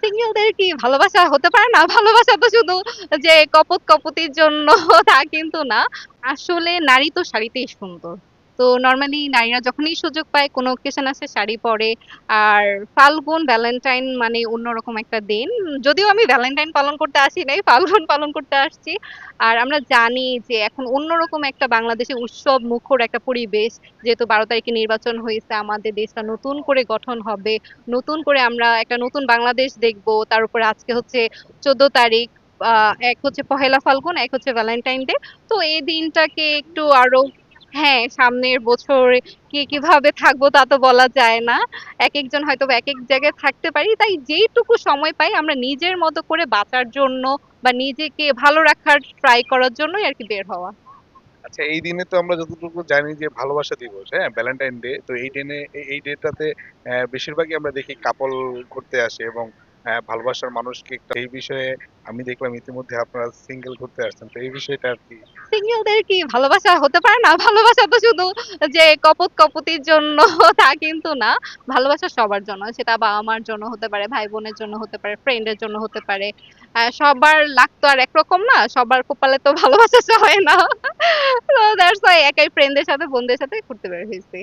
সিঙ্গেলদের কি ভালোবাসা হতে পারে না? ভালোবাসা তো শুধু যে কপোত-কপোতির জন্য তা কিন্তু না। আসলে নারী তো শাড়িতেই সুন্দর। তো নরমালি নারীরা যখনই সুযোগ পায় কোনো অকেশন আসে শাড়ি পরে। আর ফাল্গুন, ভ্যালেন্টাইন মানে অন্যরকম একটা দিন। যদিও আমি ভ্যালেন্টাইন পালন করতে আসি নাই, ফাল্গুন পালন করতে আসছি। আর আমরা জানি যে এখন অন্যরকম একটা বাংলাদেশে উৎসব মুখর একটা পরিবেশ। যেহেতু ১২ তারিখে নির্বাচন হইছে, আমাদের দেশটা নতুন করে গঠন হবে। নতুন করে আমরা একটা নতুন বাংলাদেশ দেখবো। তার উপরে আজকে হচ্ছে ১৪ তারিখ। এক হচ্ছে পহেলা ফাল্গুন, এক হচ্ছে ভ্যালেন্টাইন ডে। তো এই দিনটাকে একটু আরো হ্যাঁ, সামনের বছরে কে কিভাবে থাকবো তা তো বলা যায় না। একেকজন হয়তোবা একেক জায়গায় থাকতে পারি। তাই যেইটুকু সময় পাই আমরা নিজের মতো করে বাঁচার জন্য বা নিজেকে ভালো রাখার ট্রাই করার জন্যই আরকি বের হওয়া। আচ্ছা, এই দিনে তো আমরা যতটুকু জানি যে ভালোবাসা দিবস, হ্যাঁ? Valentine day. তো এই ডেটাতে বেশিরভাগই আমরা দেখি কাপল ঘুরতে আসে এবং ভালোবাসার মানুষকে এই বিষয়ে আমি দেখলাম ইতিমধ্যে আপনারা সিঙ্গেল ঘুরতে আসছেন। তো এই বিষয়টা আর কি? সিঙ্গেলদের কি ভালোবাসা হতে পারে না? ভালোবাসা তো শুধু যে কপোত-কপোতির জন্য তা কিন্তু না। ভালোবাসা সবার জন্য। সেটা বাবা-মার জন্য হতে পারে, ভাই-বোনের জন্য হতে পারে, ফ্রেন্ডের জন্য হতে পারে। সবার লাক তো আর একরকম না। সবার কপালে তো ভালোবাসা হয় না। তো দ্যাটস হোয়াই একাই ফ্রেন্ডদের সাথে, বোনদের সাথে ঘুরতে বের হইছি।